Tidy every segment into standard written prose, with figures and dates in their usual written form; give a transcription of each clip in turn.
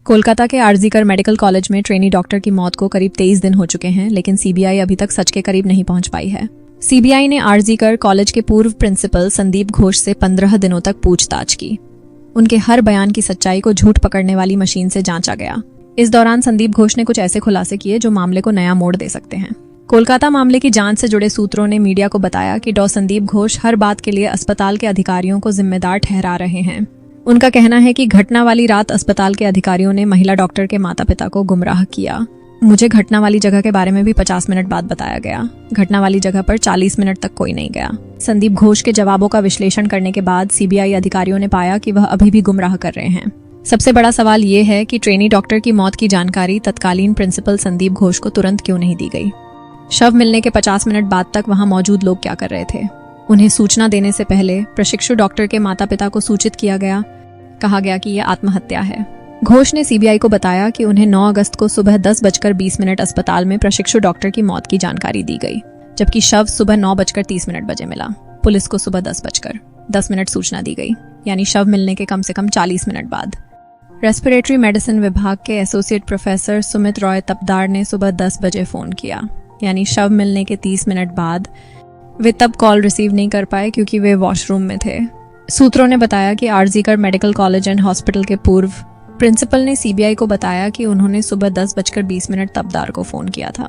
कोलकाता के RG Kar medical college में trainee doctor की मौत को करीब 23 दिन हो चुके हैं, लेकिन सीबीआई अभी तक सच के करीब नहीं पहुंच पाई है। सीबीआई ने आरजीकर कॉलेज के पूर्व प्रिंसिपल संदीप घोष से 15 दिनों तक पूछताछ की। उनके हर बयान की सच्चाई को झूठ पकड़ने वाली मशीन से जांचा गया। इस दौरान संदीप घोष ने कुछ ऐसे खुलासे किए जो मामले को नया मोड़ दे सकते हैं। कोलकाता मामले की जांच से जुड़े सूत्रों ने मीडिया को बताया कि डॉ संदीप घोष हर बात के लिए अस्पताल के अधिकारियों को जिम्मेदार ठहरा रहे हैं। उनका कहना है कि घटना वाली रात अस्पताल के अधिकारियों ने महिला डॉक्टर के माता पिता को गुमराह किया। मुझे घटना वाली जगह के बारे में भी 50 मिनट बाद बताया गया। घटना वाली जगह पर 40 मिनट तक कोई नहीं गया। संदीप घोष के जवाबों का विश्लेषण करने के बाद सीबीआई अधिकारियों ने पाया कि वह अभी भी गुमराह कर रहे हैं। सबसे बड़ा सवाल ये है कि ट्रेनी डॉक्टर की मौत की जानकारी तत्कालीन प्रिंसिपल संदीप घोष को तुरंत क्यों नहीं दी गई। शव मिलने के 50 मिनट बाद तक वहां मौजूद लोग क्या कर रहे थे। उन्हें सूचना देने से पहले प्रशिक्षु डॉक्टर के माता पिता को सूचित किया गया। कहा गया कि यह आत्महत्या है। घोष ने सीबीआई को बताया कि उन्हें 9 अगस्त को सुबह 10:20 अस्पताल में प्रशिक्षु डॉक्टर की मौत की जानकारी दी गई, जबकि शव सुबह 9:30 बजे मिला। पुलिस को सुबह 10:10 सूचना दी गई, यानी शव मिलने के कम से कम 40 मिनट बाद। रेस्पिरेटरी मेडिसिन विभाग के एसोसिएट प्रोफेसर सुमित रॉय तपदार ने सुबह 10 बजे फोन किया, यानी शव मिलने के 30 मिनट बाद। वे तब कॉल रिसीव नहीं कर पाए क्योंकि वे वॉशरूम में थे। सूत्रों ने बताया कि RG Kar medical college and hospital के पूर्व प्रिंसिपल ने सीबीआई को बताया कि उन्होंने सुबह 10:20 तपदार को फोन किया था।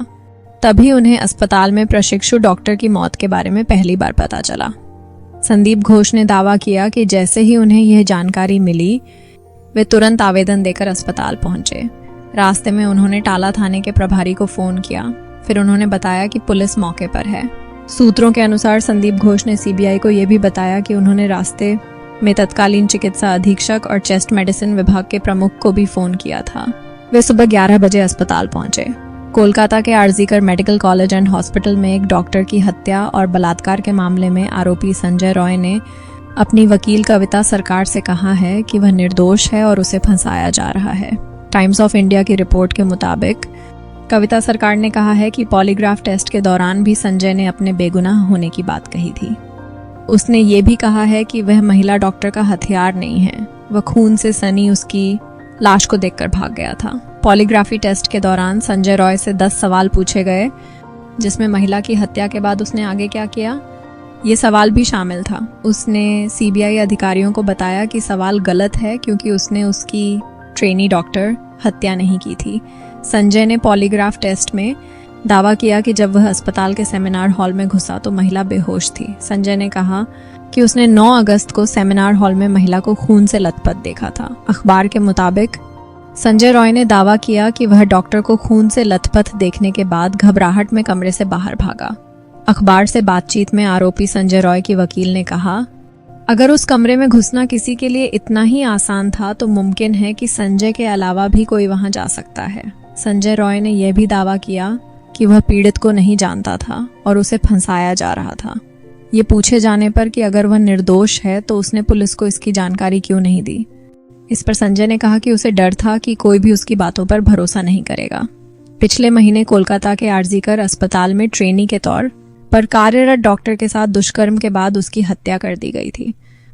तभी उन्हें अस्पताल में प्रशिक्षु डॉक्टर की मौत के बारे में पहली बार पता चला। संदीप घोष ने दावा किया कि जैसे ही उन्हें यह जानकारी मिली, वे तुरंत आवेदन देकर अस्पताल पहुंचे। रास्ते में उन्होंने टाला थाने के प्रभारी को फोन किया। फिर उन्होंने बताया कि पुलिस मौके पर है। सूत्रों के अनुसार संदीप घोष ने सीबीआई को यह भी बताया कि उन्होंने रास्ते में तत्कालीन चिकित्सा अधीक्षक और चेस्ट मेडिसिन विभाग के प्रमुख को भी फोन किया था। वे सुबह 11 बजे अस्पताल पहुंचे। कोलकाता के RG Kar medical college and hospital में एक डॉक्टर की हत्या और बलात्कार के मामले में आरोपी संजय रॉय ने अपनी वकील कविता सरकार से कहा है कि वह निर्दोष है और उसे फंसाया जा रहा है। टाइम्स ऑफ इंडिया की रिपोर्ट के मुताबिक कविता सरकार ने कहा है कि पॉलीग्राफ टेस्ट के दौरान भी संजय ने अपने बेगुनाह होने की बात कही थी। उसने ये भी कहा है कि वह महिला डॉक्टर का हथियार नहीं है। वह खून से सनी उसकी लाश को देखकर भाग गया था। पॉलीग्राफी टेस्ट के दौरान संजय रॉय से 10 सवाल पूछे गए, जिसमें महिला की हत्या के बाद उसने आगे क्या किया, ये सवाल भी शामिल था। उसने सीबीआई अधिकारियों को बताया कि सवाल गलत है क्योंकि उसने उसकी ट्रेनी डॉक्टर हत्या नहीं की थी। संजय ने पॉलीग्राफ टेस्ट में दावा किया कि जब वह अस्पताल के सेमिनार हॉल में घुसा तो महिला बेहोश थी। संजय ने कहा कि उसने 9 अगस्त को सेमिनार हॉल में महिला को खून से लथपथ देखा था। अखबार के मुताबिक संजय रॉय ने दावा किया कि वह डॉक्टर को खून से लथपथ देखने के बाद घबराहट में कमरे से बाहर भागा। अखबार से बातचीत में आरोपी संजय रॉय की वकील ने कहा, अगर उस कमरे में घुसना किसी के लिए इतना ही आसान था तो मुमकिन है कि संजय के अलावा भी कोई वहां जा सकता है। संजय रॉय ने यह भी दावा किया कि वह पीड़ित को नहीं जानता था और उसे फंसाया जा रहा था। ये पूछे जाने पर कि अगर वह निर्दोष है तो उसने पुलिस को इसकी जानकारी क्यों नहीं दी। इस पर संजय ने कहा कि उसे डर था कि कोई भी उसकी बातों पर भरोसा नहीं करेगा। पिछले महीने कोलकाता के आरजीकर अस्पताल में ट्रेनी के तौर पर कार्यरत डॉक्टर के साथ दुष्कर्म के बाद उसकी हत्या कर दी गई थी।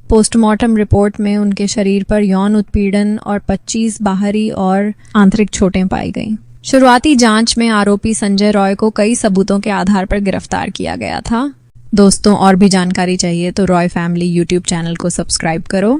पोस्टमार्टम रिपोर्ट में उनके शरीर पर यौन उत्पीड़न और 25 बाहरी और आंतरिक चोटें पाई गईं। शुरुआती जांच में आरोपी संजय रॉय को कई सबूतों के आधार पर गिरफ्तार किया गया था। दोस्तों, और भी जानकारी चाहिए तो रॉय फैमिली यूट्यूब चैनल को सब्सक्राइब करो।